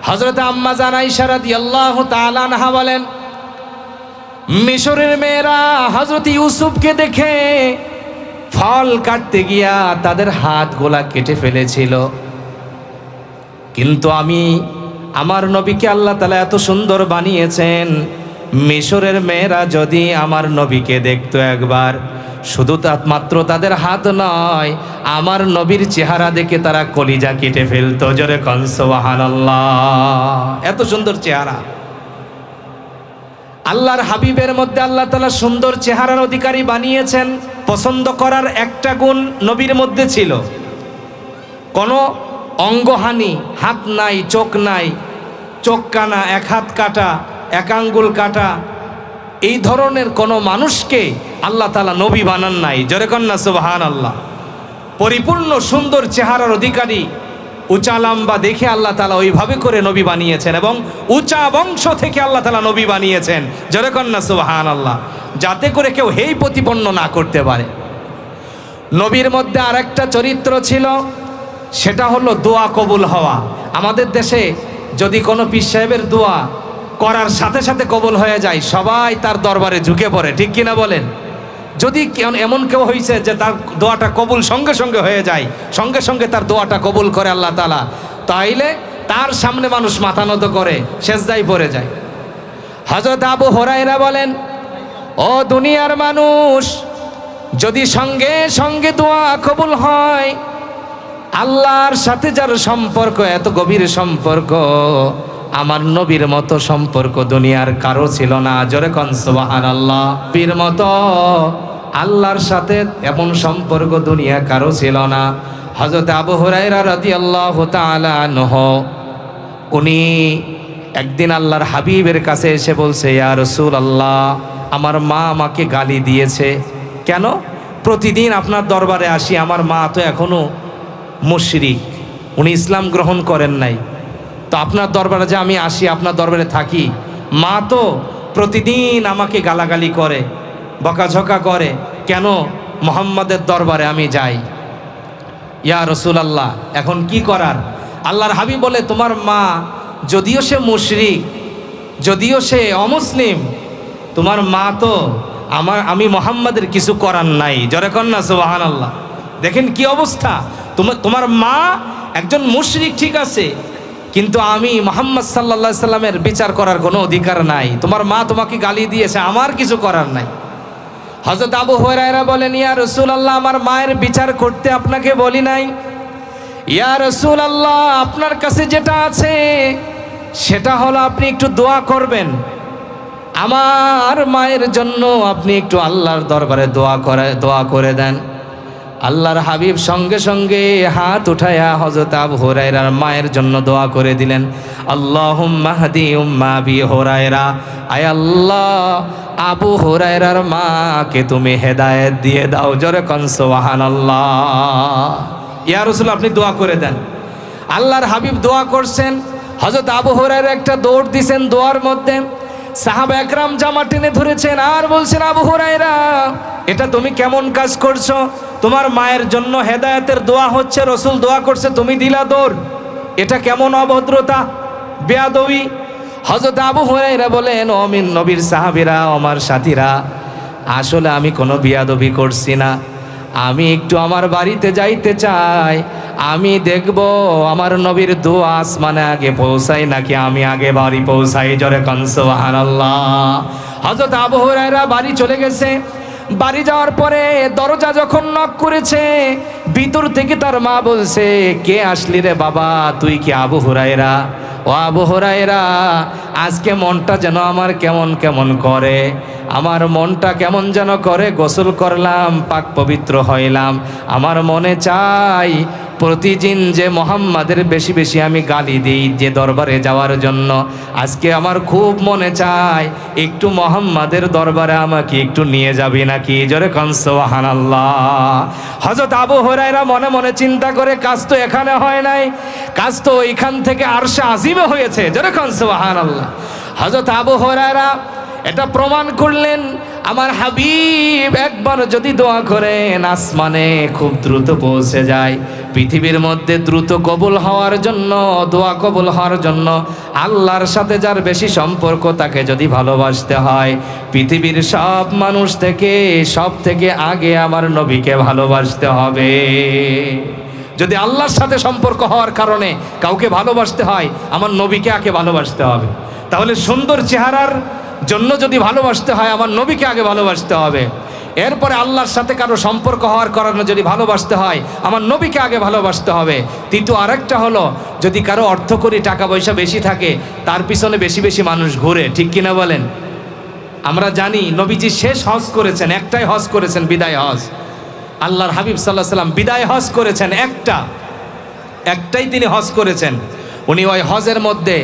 হযরত আম্মা জান আয়েশা রাদিয়াল্লাহু তাআলা আনহা বলেন, মিশরের মেয়েরা হযরত ইউসুফকে দেখে ফল কাটতে গিয়া তাদের হাতগুলা কেটে ফেলেছিল, কিন্তু আমার নবীকে আল্লাহ তাআলা এত সুন্দর বানিয়েছেন, মিশরের মেয়েরা যদি আমার নবীকে দেখতো একবার, শুধু মাত্র তাদের হাত নয়, আমার নবীর চেহারা দেখে তারা কলিজা কেটে ফেলতো। জোরে কোন সুবহানাল্লাহ। এত সুন্দর চেহারা। আল্লাহর হাবিবের মধ্যে আল্লাহ তাআলা সুন্দর চেহারার অধিকারী বানিয়েছেন। পছন্দ করার একটা গুণ নবীর মধ্যে ছিল, কোনো অঙ্গহানি, হাত নাই, চোখ নাই, চোখ কানা, এক হাত কাটা, এক আঙ্গুল কাটা, এই ধরনের কোনো মানুষকে আল্লাহ তাআলা নবী বানান নাই। জোরে কন্যা সুবহানাল্লাহ। পরিপূর্ণ সুন্দর চেহারার অধিকারী, উঁচা লম্বা দেখে আল্লাহ তাআলা ওইভাবে করে নবী বানিয়েছেন, এবং উঁচা বংশ থেকে আল্লাহ তাআলা নবী বানিয়েছেন। জোরে কন্যা সুবহানাল্লাহ। যাতে করে কেউ হেই প্রতিপন্ন না করতে পারে। নবীর মধ্যে আরেকটা চরিত্র ছিল, সেটা হলো দোয়া কবুল হওয়া। আমাদের দেশে যদি কোনো পীর সাহেবের দোয়া করার সাথে সাথে কবুল হয়ে যায়, সবাই তার দরবারে ঝুঁকে পড়ে, ঠিক কিনা বলেন? যদি এমন কেউ হয়েছে যে তার দোয়াটা কবুল সঙ্গে সঙ্গে হয়ে যায়, সঙ্গে সঙ্গে তার দোয়াটা কবুল করে আল্লাহ তাআলা, তাইলে তার সামনে মানুষ মাথা নত করে সেজদায় পড়ে যায়। হযরত আবু হুরায়রা বলেন, ও দুনিয়ার মানুষ, যদি সঙ্গে সঙ্গে দোয়া কবুল হয়, আল্লাহর সাথে যার সম্পর্ক এত গভীর সম্পর্ক, আমার নবীর মতো সম্পর্ক দুনিয়ার কারো ছিল না। জোরে কোন সুবহানাল্লাহ। নবীর মতো আল্লাহর সাথে এমন সম্পর্ক দুনিয়া কারো ছিল না। হযরত আবু হুরায়রা রাদিয়াল্লাহু তাআলা আনহু, উনি একদিন আল্লাহর হাবিবের কাছে এসে বলছে, ইয়া রাসূলুল্লাহ, আমার মা আমাকে গালি দিয়েছে। কেন? প্রতিদিন আপনার দরবারে আসি, আমার মা তো এখনো মুশরিক, উনি ইসলাম গ্রহণ করেন নাই, তো আপনার দরবারে যে আমি আসি, আপনার দরবারে থাকি, মা তো প্রতিদিন আমাকে গালাগালি করে, বকাঝকা করে, কেন মুহাম্মাদের দরবারে আমি যাই? ইয়া রাসূলুল্লাহ, এখন কি করার? আল্লাহর হাবিব বলে, তোমার মা যদিও সে মুশরিক, যদিও সে অমুসলিম, তোমার মা তো আমি মুহাম্মাদের কিছু করার নাই। জোরে কর না সুবহানাল্লাহ। দেখেন কি অবস্থা। তোমার মা একজন মুশরিক ঠিক আছে, কিন্তু আমি মুহাম্মদ সাল্লাল্লাহু আলাইহি সাল্লামের বিচার করার কোনো অধিকার নাই। তোমার মা তোমাকে গালি দিয়েছে, আমার কিছু করার নাই। হযরত আবু হুরায়রা বলেন, ইয়া রাসূলুল্লাহ, আমার মায়ের বিচার করতে আপনাকে বলি নাই। ইয়া রাসূলুল্লাহ, আপনার কাছে যেটা আছে সেটা হলো আপনি একটু দোয়া করবেন, আমার মায়ের জন্য আপনি একটু আল্লাহর দরবারে দোয়া করে দেন। আল্লাহর হাবিব সঙ্গে সঙ্গে হাত উঠায়া হযরত আবু হুরায়রার মায়ের জন্য দোয়া করে দিলেন, আল্লাহুম্মা হাদি উম্মা আবি হুরায়রা, আয় আল্লাহ, আবু হুরায়রার মাকে তুমি হেদায়েত দিয়ে দাও। জোরে কোন সুবহানাল্লাহ। ইয়া রাসূল, আপনি দোয়া করে দেন। আল্লাহর হাবিব দোয়া করছেন, হযরত আবু হুরায়রা একটা দৌড় দিয়েছেন দোয়ার মধ্যে, সাহাবা একরাম জামা টেনে ধরেছেন আর বলছেন, আবু হুরায়রা, এটা তুমি কেমন কাজ করছো? তোমার মায়ের জন্য হেদায়েতের দোয়া হচ্ছে, রাসূল দোয়া করছে, তুমি দিলা দৌড়, এটা কেমন অভদ্রতা, বেয়াদবি। হযরত আবু হুরায়রা বলেন, ও আমিন নবীর সাহাবীরা, আমার সাথীরা, আসলে আমি কোনো বেয়াদবি করছি না, আমি একটু আমার বাড়িতে যাইতে চাই, আমি দেখব আমার নবীর দোয়া আসমানে আগে পৌঁছায় নাকি আমি আগে বাড়ি পৌঁছাই। জোরে কোন সুবহানাল্লাহ। হযরত আবু হুরায়রা বাড়ি চলে গেছে। বাড়ি যাওয়ার পরে দরজা যখন নক করেছে, ভিতর থেকে তার মা বলছে, কে আসলি রে বাবা, তুই কি আবু হুরায়রা? ও আবু হুরায়রা, আজকে মনটা যেন আমার কেমন কেমন করে, আমার মনটা কেমন যেন করে, গোসল করলাম, পাক পবিত্র হইলাম, আমার মনে চাই প্রতিদিন যে মুহাম্মাদের বেশি বেশি আমি গালি দিই যে দরবারে যাওয়ার জন্য, আজকে আমার খুব মনে চায় একটু মুহাম্মাদের দরবারে আমাকে একটু নিয়ে যাবি নাকি? জোরে কোন সুবহানাল্লাহ। হযরত আবু হুরায়রা মনে মনে চিন্তা করে, কাজ তো এখানে হয় নাই, কাজ তো এখান থেকে আরশে আজিমে হয়েছে। জোরে কোন সুবহানাল্লাহ। হযরত আবু হুরায়রা এটা প্রমাণ করলেন, আমার হাবিব একবার যদি দোয়া করেন আসমানে খুব দ্রুত পৌঁছে যায়, পৃথিবীর মধ্যে দ্রুত কবুল হওয়ার জন্য, দোয়া কবুল হওয়ার জন্য আল্লাহর সাথে যার বেশি সম্পর্ক তাকে যদি ভালোবাসতে হয়, পৃথিবীর সব মানুষ থেকে সব থেকে আগে আমার নবীকে ভালোবাসতে হবে। যদি আল্লাহর সাথে সম্পর্ক হওয়ার কারণে কাউকে ভালোবাসতে হয়, আমার নবীকে আগে ভালোবাসতে হবে। তাহলে সুন্দর চেহারার জন্য যদি ভালোবাসতে হয়, আমার নবীকে আগে ভালোবাসতে হবে। এরপরে আল্লাহর সাথে কারো সম্পর্ক হওয়ার কারণে যদি ভালোবাসতে হয়, আমার নবীকে আগে ভালোবাসতে হবে। তৃতীয় আরেকটা হলো, যদি কারো অর্থকরী টাকা পয়সা বেশি থাকে, তার পিছনে বেশি বেশি মানুষ ঘুরে, ঠিক কিনা বলেন? আমরা জানি নবীজি শেষ হজ করেছেন, একটাই হজ করেছেন, বিদায় হজ। আল্লাহর হাবিব সাল্লাল্লাহু আলাইহি সাল্লাম বিদায় হজ করেছেন একটাই তিনি হজ করেছেন। উনি ওই হজের মধ্যে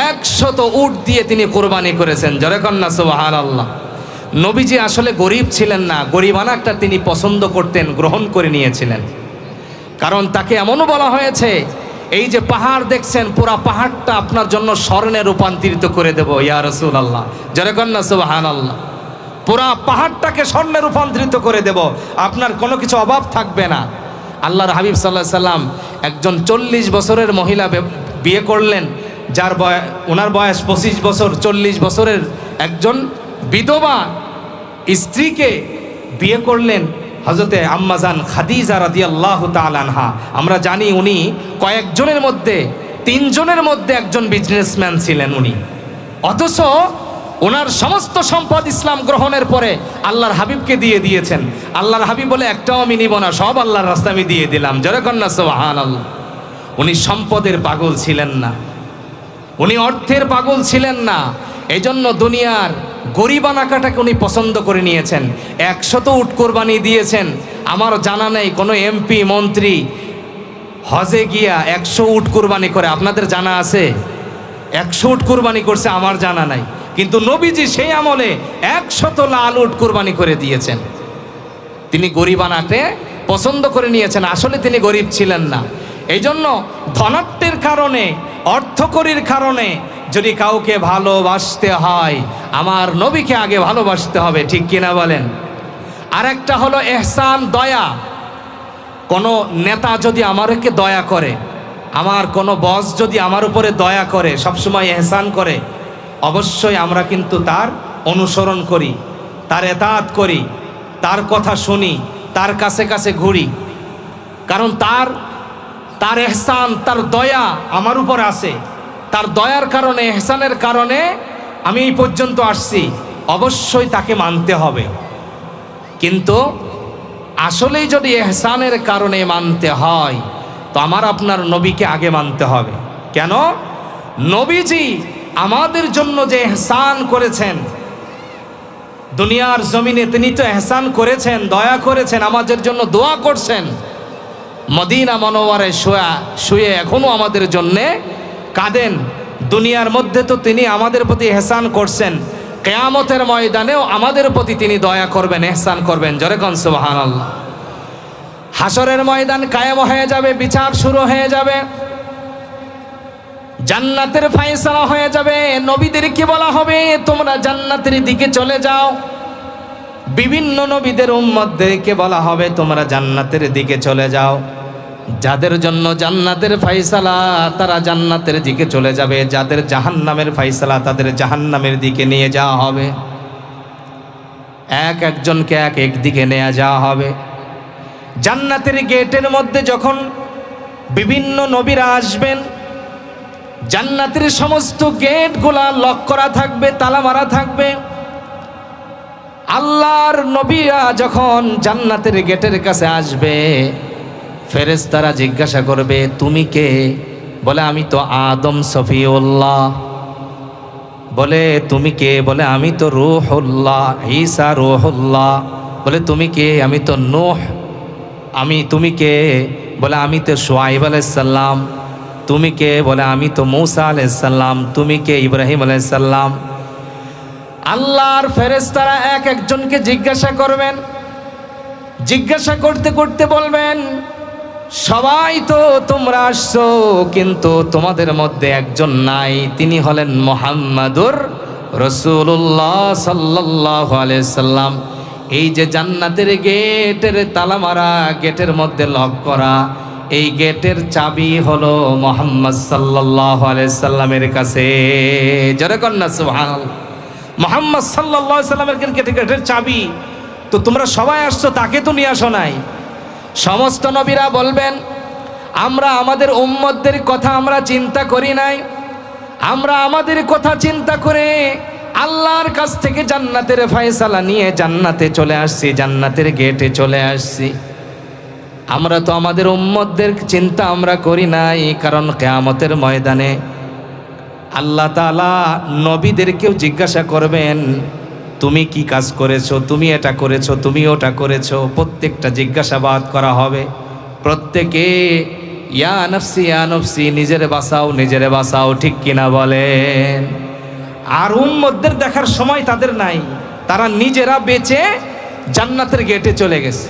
100 উট দিয়ে তিনি কোরবানি করেছেন। জোরে কন্না সুবহানাল্লাহ। নবীজি আসলে গরিব ছিলেন না, গরিবানা একটা তিনি পছন্দ করতেন, গ্রহণ করে নিয়েছিলেন। কারণ তাকে এমনও বলা হয়েছে, এই যে পাহাড় দেখছেন, পুরা পাহাড়টা আপনার জন্য স্বর্ণে রূপান্তরিত করে দেব ইয়া রাসূলুল্লাহ। জোরে কন্না সুবহানাল্লাহ। পুরা পাহাড়টাকে স্বর্ণে রূপান্তরিত করে দেব, আপনার কোনো কিছু অভাব থাকবে না। আল্লাহর হাবিব সাল্লাল্লাহু আলাইহি সাল্লাম একজন 40 বছরের মহিলা বিয়ে করলেন, যার ওনার বয়স 25 বছর। 40 বছরের একজন বিধবা স্ত্রীকে বিয়ে করলেন হযরতে আম্মাজান খাদিজা রাদিয়াল্লাহু তাআলা আনহা। আমরা জানি উনি কয়েকজনের মধ্যে 3 জনের মধ্যে একজন বিজনেসম্যান ছিলেন উনি, অথচ ওনার সমস্ত সম্পদ ইসলাম গ্রহণের পরে আল্লাহর হাবিবকে দিয়ে দিয়েছেন। আল্লাহর হাবিব বলে, একটাও আমি নিব না, সব আল্লাহর রাস্তায় আমি দিয়ে দিলাম। জোরে কন্না সুবহানাল্লাহ। উনি সম্পদের পাগল ছিলেন না, উনি অর্থের পাগল ছিলেন না। এই জন্য দুনিয়ার গরিবানাকাটাকে উনি পছন্দ করে নিয়েছেন। 100 উট কোরবানি দিয়েছেন। আমার জানা নেই কোনো এমপি মন্ত্রী হজে গিয়া 100 উট কোরবানি করে, আপনাদের জানা আছে? 100 উট কোরবানি করছে, আমার জানা নাই। কিন্তু নবীজি সেই আমলে 100 লাল উট কোরবানি করে দিয়েছেন। তিনি গরিবানাকে পছন্দ করে নিয়েছেন, আসলে তিনি গরিব ছিলেন না। এই জন্য ধনাট্যের কারণে, অর্থকরীর কারণে যদি কাউকে ভালোবাসতে হয়, আমার নবীকে আগে ভালোবাসতে হবে, ঠিক কিনা বলেন? আরেকটা হলো ইহসান, দয়া। কোনো নেতা যদি আমাকে দয়া করে, আমার কোনো বস যদি আমার উপরে দয়া করে, সবসময় ইহসান করে, অবশ্যই আমরা কিন্তু তার অনুসরণ করি, তার এতাআত করি, তার কথা শুনি, তার কাছে কাছে ঘুরি। কারণ তার ইহসান, তার দয়া আমার উপর আছে। তার দয়ার কারণে, ইহসানের কারণে আমি এই পর্যন্ত আসছি, অবশ্যই তাকে মানতে হবে। কিন্তু আসলেই যদি ইহসানের কারণে মানতে হয়, তো আমার আপনার নবীকে আগে মানতে হবে। কেন? নবীজি আমাদের জন্য যে ইহসান করেছেন, দুনিয়ার জমিনে তিনি তো ইহসান করেছেন, দয়া করেছেন, আমাদের জন্য দোয়া করছেন। মদিনা মনোয়ারে শুয়ে এখনো আমাদের জন্যে কাঁদেন। দুনিয়ার মধ্যে তো তিনি আমাদের প্রতি ইহসান করছেন, কিয়ামতের ময়দানেও আমাদের প্রতি তিনি দয়া করবেন, ইহসান করবেন। জোরে কোন সুবহানাল্লাহ। হাসরের ময়দান কায়েম হয়ে যাবে, বিচার শুরু হয়ে যাবে, জান্নাতের ফয়সালা হয়ে যাবে। নবীদেরকে বলা হবে, তোমরা জান্নাতের দিকে চলে যাও। বিভিন্ন নবীদের উম্মতদেরকে বলা হবে, তোমরা জান্নাতের দিকে চলে যাও। যাদের জন্য জান্নাতের ফয়সালা, তারা জান্নাতের দিকে চলে যাবে। যাদের জাহান্নামের ফয়সালা, তাদের জাহান্নামের দিকে নিয়ে যাওয়া হবে। এক একজনকে এক এক দিকে নিয়ে যাওয়া হবে। জান্নাতের গেটের মধ্যে যখন বিভিন্ন নবীরা আসবেন, জান্নাতের সমস্ত গেটগুলা লক করা থাকবে, তালা মারা থাকবে। আল্লাহর নবীরা যখন জান্নাতের গেটের কাছে আসবে, ফেরেশতারা জিজ্ঞাসা করবে, তুমি কে? বলে, আমি তো আদম সফিউল্লাহ। বলে, তুমি কে? বলে, আমি তো রূহুল্লাহ, ঈসা রূহুল্লাহ। বলে, তুমি কে? আমি তো নূহ। তুমি কে? বলে, আমি তো শুআইব আলাইহিস সালাম। তুমি কে? বলে, আমি তো মূসা আলাইহিস সালাম। তুমি কে? ইব্রাহিম আলাইহিস সালাম। আল্লাহর ফেরেশতারা এক একজনকে জিজ্ঞাসা করবেন। জিজ্ঞাসা করতে করতে বলবেন, সবাই তো তোমরা আসছো, কিন্তু তোমাদের মধ্যে একজন নাই, তিনি হলেন মুহাম্মাদুর রাসূলুল্লাহ সাল্লাল্লাহু আলাইহি সাল্লাম। এই যে জান্নাতের গেটের তালা মারা, গেটের মধ্যে লক করা, এই গেটের চাবি হলো মুহাম্মদ সাল্লাল্লাহু আলাইহি সাল্লামের কাছে। জোরে কন্যা সুবহানাল্লাহ। মুহাম্মদ সাল্লাল্লাহু আলাইহি সাল্লামের গেটের চাবি। তো তোমরা সবাই আসছো, তাকে তো নিয়ে আসো নাই। সমস্ত নবীরা বলবেন, আমরা আমাদের উম্মতদের কথা আমরা চিন্তা করি নাই, আমরা আমাদের কথা চিন্তা করে আল্লাহর কাছ থেকে জান্নাতের ফয়সালা নিয়ে জান্নাতে চলে আসছি, জান্নাতের গেটে চলে আসছি। আমরা তো আমাদের উম্মতদের চিন্তা আমরা করি নাই, কারণ কিয়ামতের ময়দানে আল্লাহ তাআলা নবীদেরকেও জিজ্ঞাসা করবেন, তুমি কি কাজ করেছো, তুমি এটা করেছো, তুমি ওটা করেছো। প্রত্যেকটা জিজ্ঞাসাবাদ করা হবে। প্রত্যেকে ইয়া নফসি নিজেরে বাঁচাও, নিজেরে বাঁচাও, ঠিক কিনা বলেন? আর উম্মতদের দেখার সময় তাদের নাই, তারা নিজেরা বেঁচে জান্নাতের গেটে চলে গেছে।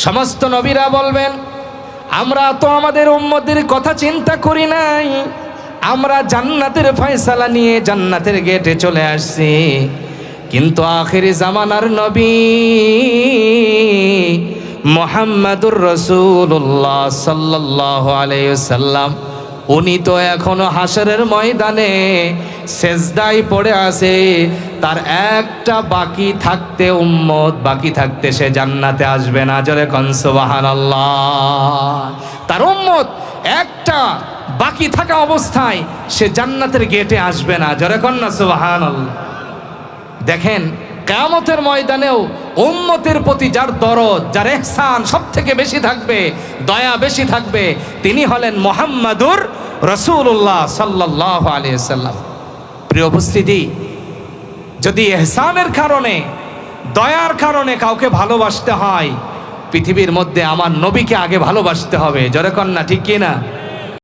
সমস্ত নবীরা বলবেন, আমরা তো আমাদের উম্মতদের কথা চিন্তা করি নাই, আমরা জান্নাতের ফয়সালা নিয়ে জান্নাতের গেটে চলে আসছি। কিন্তু আখিরি জামানার নবী মুহাম্মাদুর রাসূলুল্লাহ সাল্লাল্লাহু আলাইহি ওয়াসাল্লাম, উনি তো এখনো হাসরের ময়দানে সেজদায় পড়ে আছে। তার একটা বাকি থাকতে, উম্মত বাকি থাকতে সে জান্নাতে আসবে না। জোরে কোন সুবহানাল্লাহ। তার উম্মত একটা বাকি থাকা অবস্থায় সে জান্নাতের গেটে আসবে না। জোরে কোন না সুবহানাল্লাহ। দেখেন, কিয়ামতের ময়দানেও উম্মতের প্রতি যার দরদ, যার ইহসান সব থেকে বেশি থাকবে, দয়া বেশি থাকবে, তিনি হলেন মুহাম্মাদুর রাসূলুল্লাহ সাল্লাল্লাহু আলাইহি ওয়াসাল্লাম। প্রিয় উপস্থিতি, যদি ইহসানের কারণে, দয়ার কারণে কাউকে ভালোবাসতে হয়, পৃথিবীর মধ্যে আমার নবীকে আগে ভালোবাসতে হবে। জোরে কন্যা ঠিক কিনা?